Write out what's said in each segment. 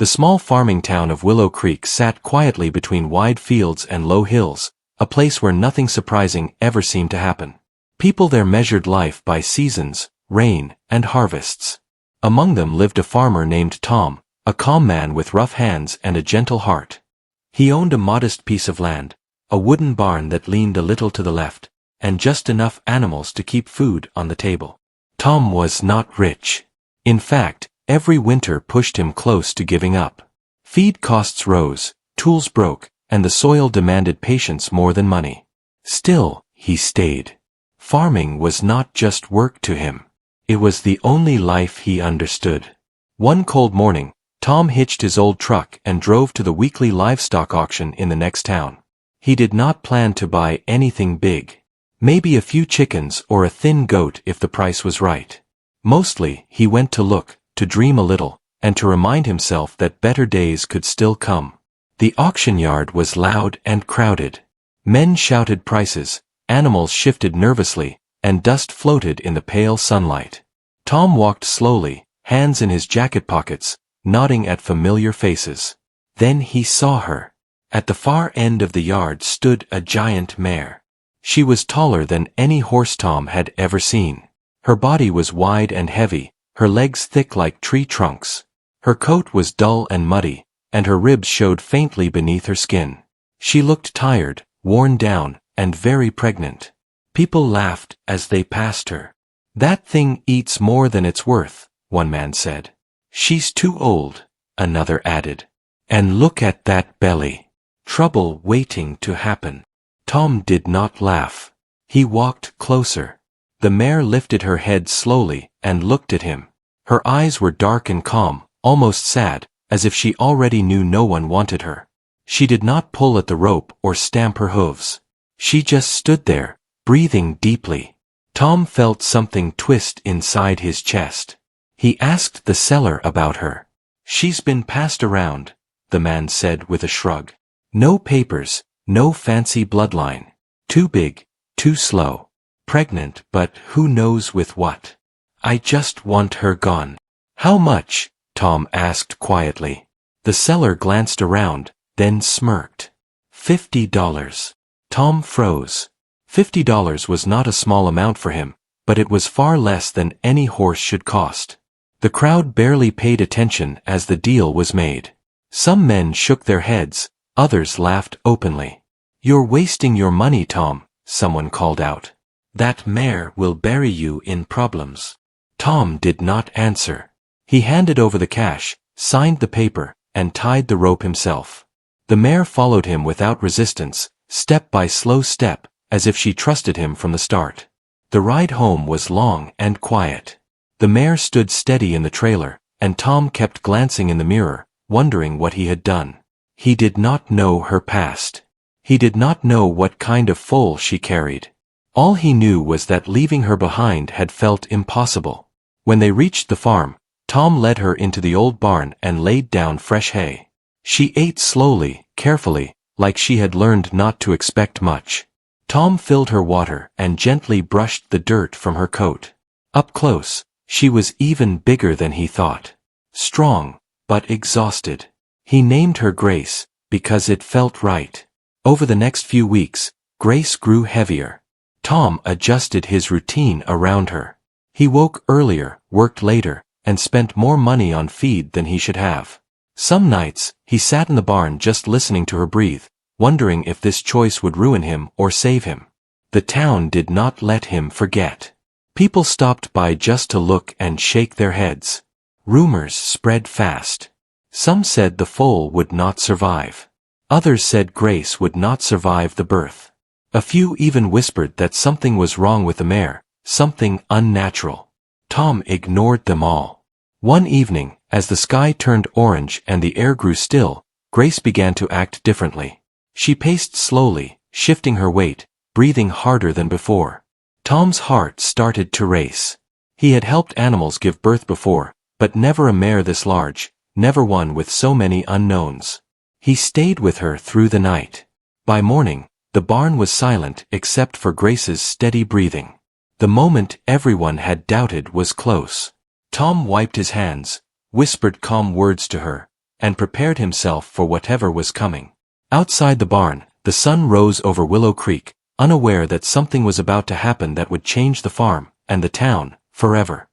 The small farming town of Willow Creek sat quietly between wide fields and low hills, a place where nothing surprising ever seemed to happen. People there measured life by seasons, rain, and harvests. Among them lived a farmer named Tom, a calm man with rough hands and a gentle heart. He owned a modest piece of land, a wooden barn that leaned a little to the left, and just enough animals to keep food on the table. Tom was not rich. In fact, every winter pushed him close to giving up. Feed costs rose, tools broke, and the soil demanded patience more than money. Still, he stayed. Farming was not just work to him. It was the only life he understood. One cold morning, Tom hitched his old truck and drove to the weekly livestock auction in the next town. He did not plan to buy anything big. Maybe a few chickens or a thin goat if the price was right. Mostly, he went to look, to dream a little, and to remind himself that better days could still come. The auction yard was loud and crowded. Men shouted prices, animals shifted nervously, and dust floated in the pale sunlight. Tom walked slowly, hands in his jacket pockets, nodding at familiar faces. Then he saw her. At the far end of the yard stood a giant mare. She was taller than any horse Tom had ever seen. Her body was wide and heavy, her legs thick like tree trunks. Her coat was dull and muddy, and her ribs showed faintly beneath her skin. She looked tired, worn down, and very pregnant. People laughed as they passed her. "That thing eats more than it's worth," one man said. "She's too old," another added. "And look at that belly. Trouble waiting to happen." Tom did not laugh. He walked closer. The mare lifted her head slowly and looked at him. Her eyes were dark and calm, almost sad, as if she already knew no one wanted her. She did not pull at the rope or stamp her hooves. She just stood there, breathing deeply. Tom felt something twist inside his chest. He asked the seller about her. "She's been passed around," the man said with a shrug. "No papers, no fancy bloodline. Too big, too slow. Pregnant, but who knows with what. I just want her gone." "How much?" Tom asked quietly. The seller glanced around, then smirked. $50. Tom froze. $50 was not a small amount for him, but it was far less than any horse should cost. The crowd barely paid attention as the deal was made. Some men shook their heads, others laughed openly. "You're wasting your money, Tom," someone called out. "That mare will bury you in problems." Tom did not answer. He handed over the cash, signed the paper, and tied the rope himself. The mare followed him without resistance, step by slow step, as if she trusted him from the start. The ride home was long and quiet. The mare stood steady in the trailer, and Tom kept glancing in the mirror, wondering what he had done. He did not know her past. He did not know what kind of foal she carried. All he knew was that leaving her behind had felt impossible. When they reached the farm, Tom led her into the old barn and laid down fresh hay. She ate slowly, carefully, like she had learned not to expect much. Tom filled her water and gently brushed the dirt from her coat. Up close, she was even bigger than he thought. Strong, but exhausted. He named her Grace, because it felt right. Over the next few weeks, Grace grew heavier. Tom adjusted his routine around her. He woke earlier, worked later, and spent more money on feed than he should have. Some nights, he sat in the barn just listening to her breathe, wondering if this choice would ruin him or save him. The town did not let him forget. People stopped by just to look and shake their heads. Rumors spread fast. Some said the foal would not survive. Others said Grace would not survive the birth. A few even whispered that something was wrong with the mare, something unnatural. Tom ignored them all. One evening, as the sky turned orange and the air grew still, Grace began to act differently. She paced slowly, shifting her weight, breathing harder than before. Tom's heart started to race. He had helped animals give birth before, but never a mare this large, never one with so many unknowns. He stayed with her through the night. By morning, the barn was silent except for Grace's steady breathing. The moment everyone had doubted was close. Tom wiped his hands, whispered calm words to her, and prepared himself for whatever was coming. Outside the barn, the sun rose over Willow Creek, unaware that something was about to happen that would change the farm, and the town, forever.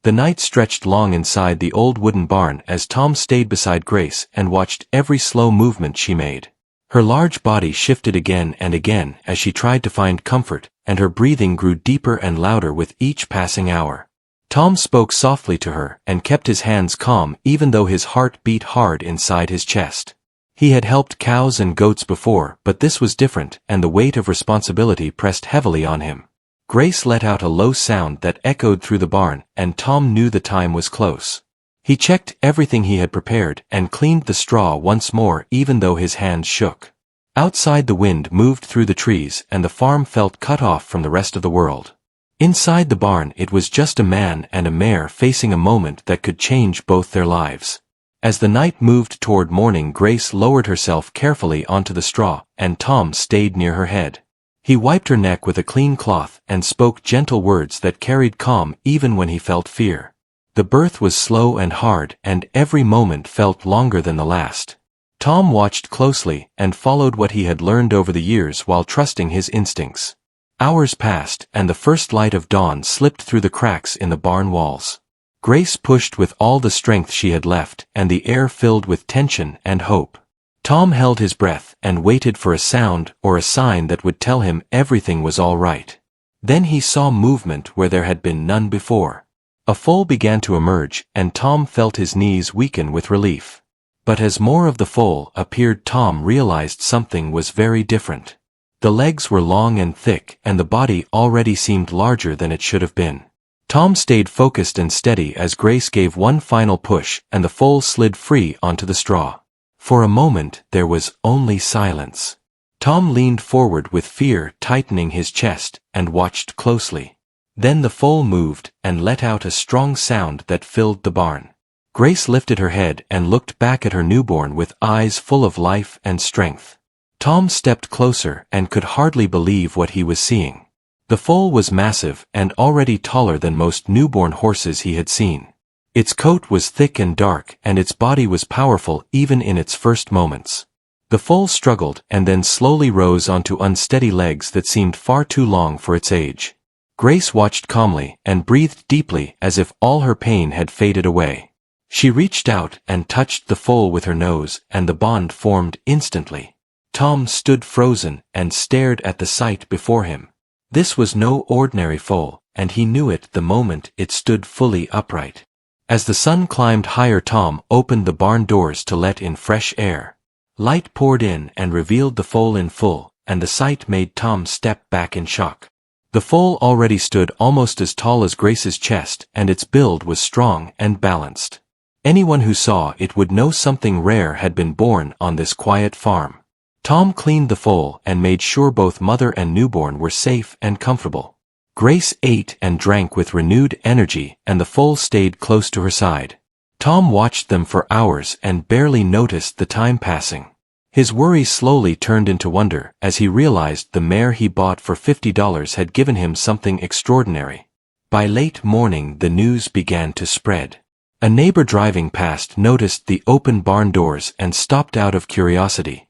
The night stretched long inside the old wooden barn as Tom stayed beside Grace and watched every slow movement she made. Her large body shifted again and again as she tried to find comfort, and her breathing grew deeper and louder with each passing hour. Tom spoke softly to her and kept his hands calm even though his heart beat hard inside his chest. He had helped cows and goats before, but this was different, and the weight of responsibility pressed heavily on him. Grace let out a low sound that echoed through the barn, and Tom knew the time was close. He checked everything he had prepared and cleaned the straw once more even though his hands shook. Outside the wind moved through the trees and the farm felt cut off from the rest of the world. Inside the barn it was just a man and a mare facing a moment that could change both their lives. As the night moved toward morning, Grace lowered herself carefully onto the straw, and Tom stayed near her head. He wiped her neck with a clean cloth and spoke gentle words that carried calm even when he felt fear. The birth was slow and hard, and every moment felt longer than the last. Tom watched closely and followed what he had learned over the years while trusting his instincts. Hours passed, and the first light of dawn slipped through the cracks in the barn walls. Grace pushed with all the strength she had left, and the air filled with tension and hope. Tom held his breath and waited for a sound or a sign that would tell him everything was all right. Then he saw movement where there had been none before. A foal began to emerge, and Tom felt his knees weaken with relief. But as more of the foal appeared, Tom realized something was very different. The legs were long and thick, and the body already seemed larger than it should have been. Tom stayed focused and steady as Grace gave one final push, and the foal slid free onto the straw. For a moment there was only silence. Tom leaned forward with fear tightening his chest, and watched closely. Then the foal moved and let out a strong sound that filled the barn. Grace lifted her head and looked back at her newborn with eyes full of life and strength. Tom stepped closer and could hardly believe what he was seeing. The foal was massive and already taller than most newborn horses he had seen. Its coat was thick and dark, and its body was powerful even in its first moments. The foal struggled and then slowly rose onto unsteady legs that seemed far too long for its age. Grace watched calmly and breathed deeply as if all her pain had faded away. She reached out and touched the foal with her nose, and the bond formed instantly. Tom stood frozen and stared at the sight before him. This was no ordinary foal, and he knew it the moment it stood fully upright. As the sun climbed higher, Tom opened the barn doors to let in fresh air. Light poured in and revealed the foal in full, and the sight made Tom step back in shock. The foal already stood almost as tall as Grace's chest, and its build was strong and balanced. Anyone who saw it would know something rare had been born on this quiet farm. Tom cleaned the foal and made sure both mother and newborn were safe and comfortable. Grace ate and drank with renewed energy, and the foal stayed close to her side. Tom watched them for hours and barely noticed the time passing. His worry slowly turned into wonder as he realized the mare he bought for $50 had given him something extraordinary. By late morning the news began to spread. A neighbor driving past noticed the open barn doors and stopped out of curiosity.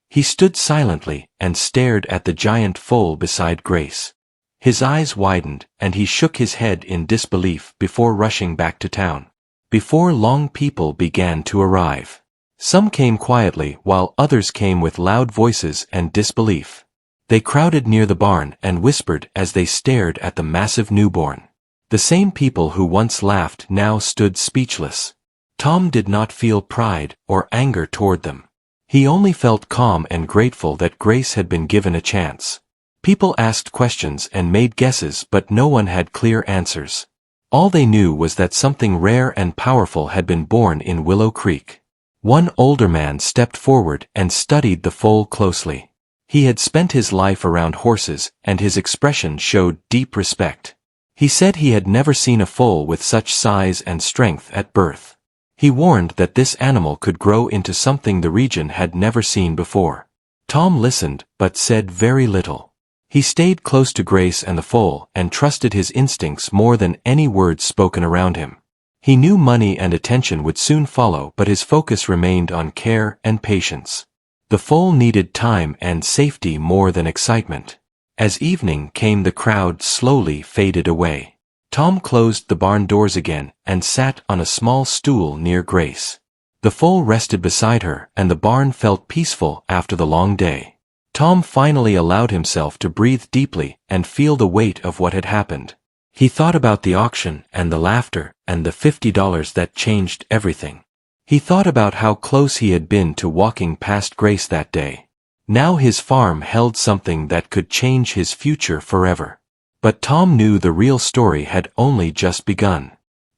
He stood silently and stared at the giant foal beside Grace. His eyes widened, and he shook his head in disbelief before rushing back to town. Before long, people began to arrive. Some came quietly while others came with loud voices and disbelief. They crowded near the barn and whispered as they stared at the massive newborn. The same people who once laughed now stood speechless. Tom did not feel pride or anger toward them. He only felt calm and grateful that Grace had been given a chance. People asked questions and made guesses, but no one had clear answers. All they knew was that something rare and powerful had been born in Willow Creek. One older man stepped forward and studied the foal closely. He had spent his life around horses, and his expression showed deep respect. He said he had never seen a foal with such size and strength at birth. He warned that this animal could grow into something the region had never seen before. Tom listened, but said very little. He stayed close to Grace and the foal and trusted his instincts more than any words spoken around him. He knew money and attention would soon follow, but his focus remained on care and patience. The foal needed time and safety more than excitement. As evening came, the crowd slowly faded away. Tom closed the barn doors again and sat on a small stool near Grace. The foal rested beside her, and the barn felt peaceful after the long day. Tom finally allowed himself to breathe deeply and feel the weight of what had happened. He thought about the auction and the laughter and the $50 that changed everything. He thought about how close he had been to walking past Grace that day. Now his farm held something that could change his future forever. But Tom knew the real story had only just begun.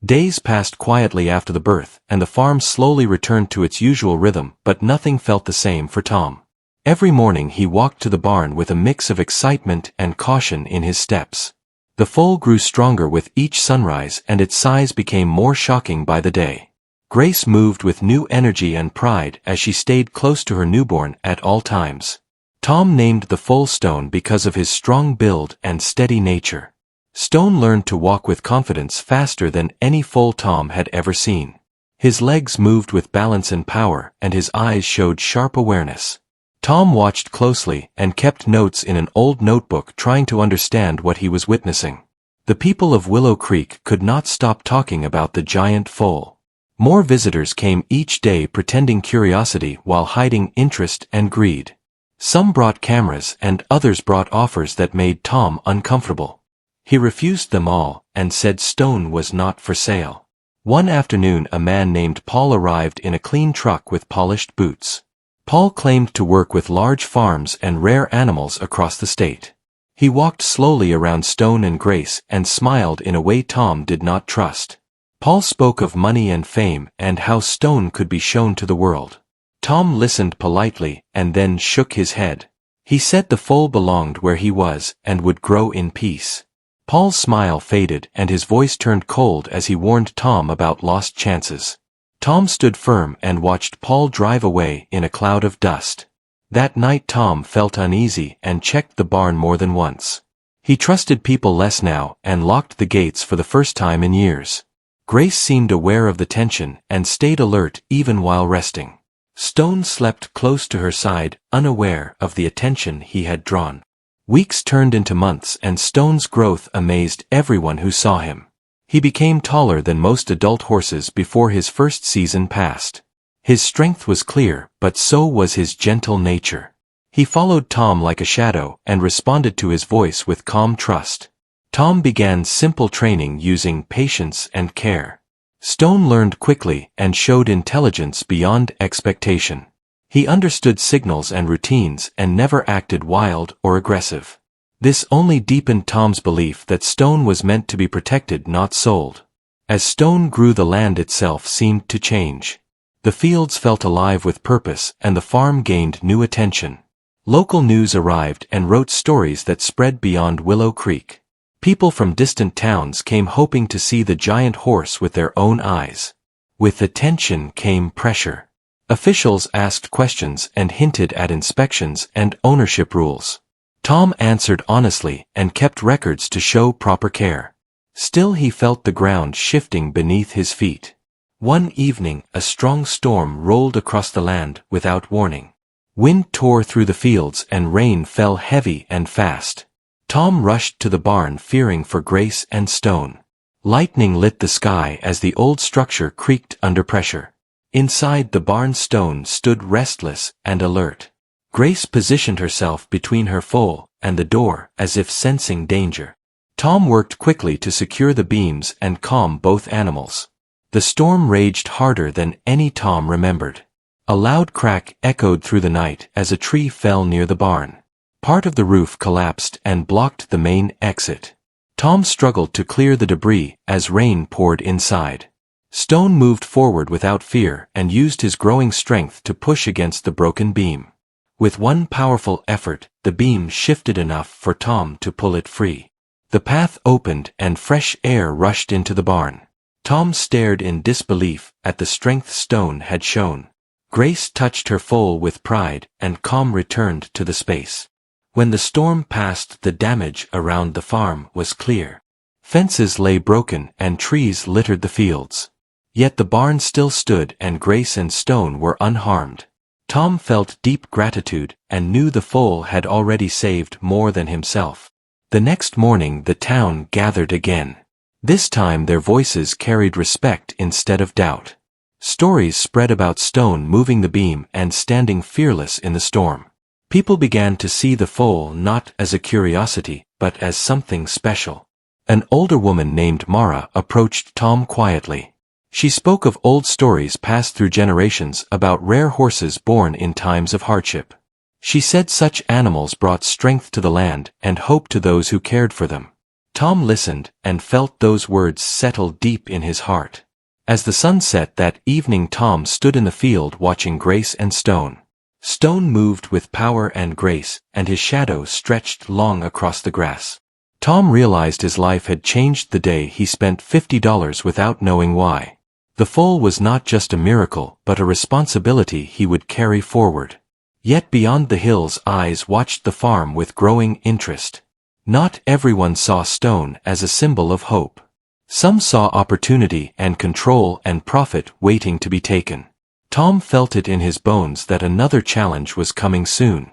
Days passed quietly after the birth, and the farm slowly returned to its usual rhythm, but nothing felt the same for Tom. Every morning he walked to the barn with a mix of excitement and caution in his steps. The foal grew stronger with each sunrise, and its size became more shocking by the day. Grace moved with new energy and pride as she stayed close to her newborn at all times. Tom named the foal Stone because of his strong build and steady nature. Stone learned to walk with confidence faster than any foal Tom had ever seen. His legs moved with balance and power, and his eyes showed sharp awareness. Tom watched closely and kept notes in an old notebook, trying to understand what he was witnessing. The people of Willow Creek could not stop talking about the giant foal. More visitors came each day, pretending curiosity while hiding interest and greed. Some brought cameras and others brought offers that made Tom uncomfortable. He refused them all and said Stone was not for sale. One afternoon, a man named Paul arrived in a clean truck with polished boots. Paul claimed to work with large farms and rare animals across the state. He walked slowly around Stone and Grace and smiled in a way Tom did not trust. Paul spoke of money and fame and how Stone could be shown to the world. Tom listened politely and then shook his head. He said the foal belonged where he was and would grow in peace. Paul's smile faded and his voice turned cold as he warned Tom about lost chances. Tom stood firm and watched Paul drive away in a cloud of dust. That night Tom felt uneasy and checked the barn more than once. He trusted people less now and locked the gates for the first time in years. Grace seemed aware of the tension and stayed alert even while resting. Stone slept close to her side, unaware of the attention he had drawn. Weeks turned into months and Stone's growth amazed everyone who saw him. He became taller than most adult horses before his first season passed. His strength was clear, but so was his gentle nature. He followed Tom like a shadow and responded to his voice with calm trust. Tom began simple training using patience and care. Stone learned quickly and showed intelligence beyond expectation. He understood signals and routines and never acted wild or aggressive. This only deepened Tom's belief that Stone was meant to be protected, not sold. As Stone grew, the land itself seemed to change. The fields felt alive with purpose and the farm gained new attention. Local news arrived and wrote stories that spread beyond Willow Creek. People from distant towns came hoping to see the giant horse with their own eyes. With attention came pressure. Officials asked questions and hinted at inspections and ownership rules. Tom answered honestly and kept records to show proper care. Still, he felt the ground shifting beneath his feet. One evening, a strong storm rolled across the land without warning. Wind tore through the fields and rain fell heavy and fast. Tom rushed to the barn fearing for Grace and Stone. Lightning lit the sky as the old structure creaked under pressure. Inside the barn, Stone stood restless and alert. Grace positioned herself between her foal and the door as if sensing danger. Tom worked quickly to secure the beams and calm both animals. The storm raged harder than any Tom remembered. A loud crack echoed through the night as a tree fell near the barn. Part of the roof collapsed and blocked the main exit. Tom struggled to clear the debris as rain poured inside. Stone moved forward without fear and used his growing strength to push against the broken beam. With one powerful effort, the beam shifted enough for Tom to pull it free. The path opened and fresh air rushed into the barn. Tom stared in disbelief at the strength Stone had shown. Grace touched her foal with pride, and calm returned to the space. When the storm passed, the damage around the farm was clear. Fences lay broken and trees littered the fields. Yet the barn still stood and Grace and Stone were unharmed. Tom felt deep gratitude and knew the foal had already saved more than himself. The next morning the town gathered again. This time their voices carried respect instead of doubt. Stories spread about Stone moving the beam and standing fearless in the storm. People began to see the foal not as a curiosity, but as something special. An older woman named Mara approached Tom quietly. She spoke of old stories passed through generations about rare horses born in times of hardship. She said such animals brought strength to the land and hope to those who cared for them. Tom listened and felt those words settle deep in his heart. As the sun set that evening, Tom stood in the field watching Grace and Stone. Stone moved with power and grace, and his shadow stretched long across the grass. Tom realized his life had changed the day he spent $50 without knowing why. The foal was not just a miracle, but a responsibility he would carry forward. Yet beyond the hills, eyes watched the farm with growing interest. Not everyone saw Stone as a symbol of hope. Some saw opportunity and control and profit waiting to be taken. Tom felt it in his bones that another challenge was coming soon.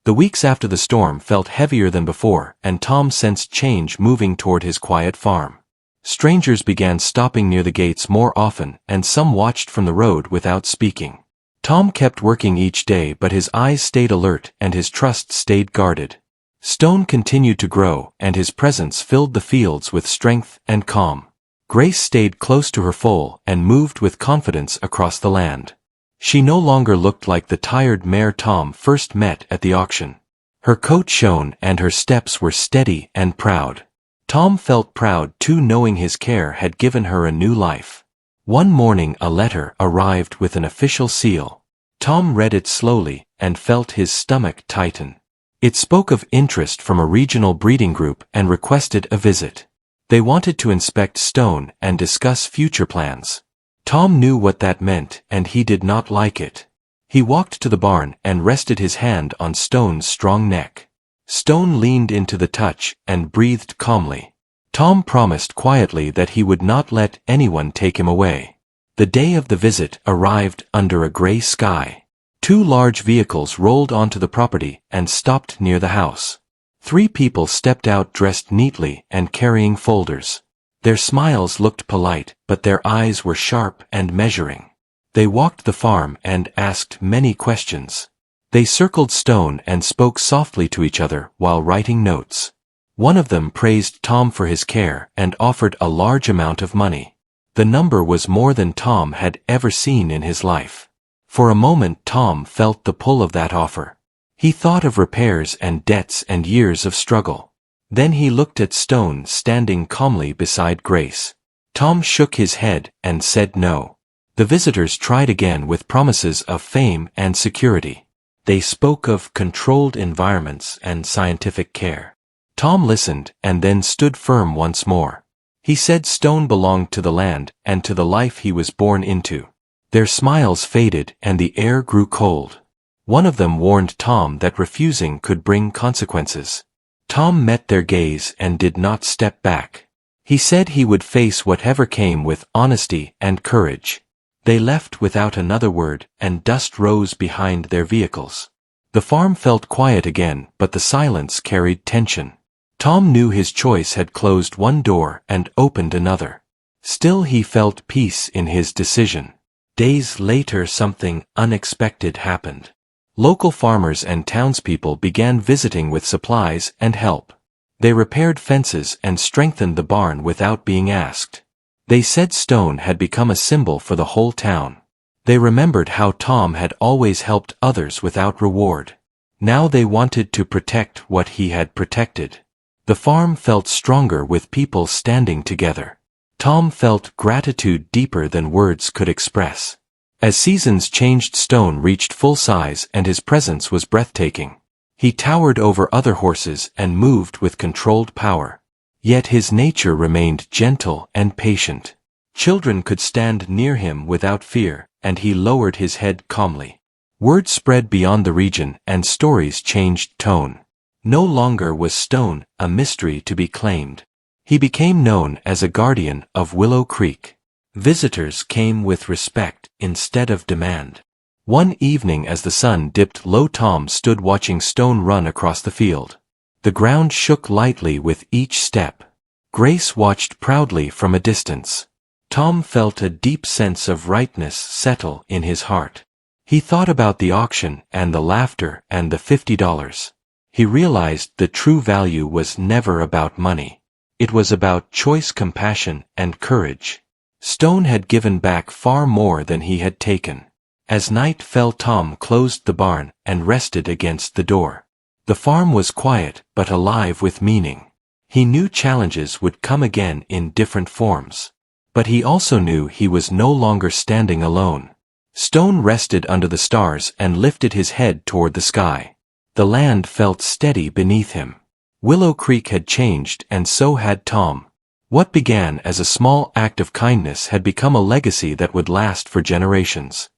The weeks after the storm felt heavier than before, and Tom sensed change moving toward his quiet farm. Strangers began stopping near the gates more often, and some watched from the road without speaking. Tom kept working each day, but his eyes stayed alert and his trust stayed guarded. Stone continued to grow, and his presence filled the fields with strength and calm. Grace stayed close to her foal and moved with confidence across the land. She no longer looked like the tired mare Tom first met at the auction. Her coat shone and her steps were steady and proud. Tom felt proud too, knowing his care had given her a new life. One morning a letter arrived with an official seal. Tom read it slowly and felt his stomach tighten. It spoke of interest from a regional breeding group and requested a visit. They wanted to inspect Stone and discuss future plans. Tom knew what that meant, and he did not like it. He walked to the barn and rested his hand on Stone's strong neck. Stone leaned into the touch and breathed calmly. Tom promised quietly that he would not let anyone take him away. The day of the visit arrived under a gray sky. 2 large vehicles rolled onto the property and stopped near the house. 3 people stepped out dressed neatly and carrying folders. Their smiles looked polite, but their eyes were sharp and measuring. They walked the farm and asked many questions. They circled Stone and spoke softly to each other while writing notes. One of them praised Tom for his care and offered a large amount of money. The number was more than Tom had ever seen in his life. For a moment Tom felt the pull of that offer. He thought of repairs and debts and years of struggle. Then he looked at Stone standing calmly beside Grace. Tom shook his head and said no. The visitors tried again with promises of fame and security. They spoke of controlled environments and scientific care. Tom listened and then stood firm once more. He said Stone belonged to the land and to the life he was born into. Their smiles faded and the air grew cold. One of them warned Tom that refusing could bring consequences. Tom met their gaze and did not step back. He said he would face whatever came with honesty and courage. They left without another word, and dust rose behind their vehicles. The farm felt quiet again, but the silence carried tension. Tom knew his choice had closed one door and opened another. Still he felt peace in his decision. Days later something unexpected happened. Local farmers and townspeople began visiting with supplies and help. They repaired fences and strengthened the barn without being asked. They said Stone had become a symbol for the whole town. They remembered how Tom had always helped others without reward. Now they wanted to protect what he had protected. The farm felt stronger with people standing together. Tom felt gratitude deeper than words could express. As seasons changed, Stone reached full size and his presence was breathtaking. He towered over other horses and moved with controlled power. Yet his nature remained gentle and patient. Children could stand near him without fear, and he lowered his head calmly. Word spread beyond the region and stories changed tone. No longer was Stone a mystery to be claimed. He became known as a guardian of Willow Creek. Visitors came with respect instead of demand. One evening as the sun dipped low, Tom stood watching Stone run across the field. The ground shook lightly with each step. Grace watched proudly from a distance. Tom felt a deep sense of rightness settle in his heart. He thought about the auction and the laughter and the $50. He realized the true value was never about money. It was about choice, compassion, and courage. Stone had given back far more than he had taken. As night fell, Tom closed the barn and rested against the door. The farm was quiet but alive with meaning. He knew challenges would come again in different forms. But he also knew he was no longer standing alone. Stone rested under the stars and lifted his head toward the sky. The land felt steady beneath him. Willow Creek had changed, and so had Tom. What began as a small act of kindness had become a legacy that would last for generations.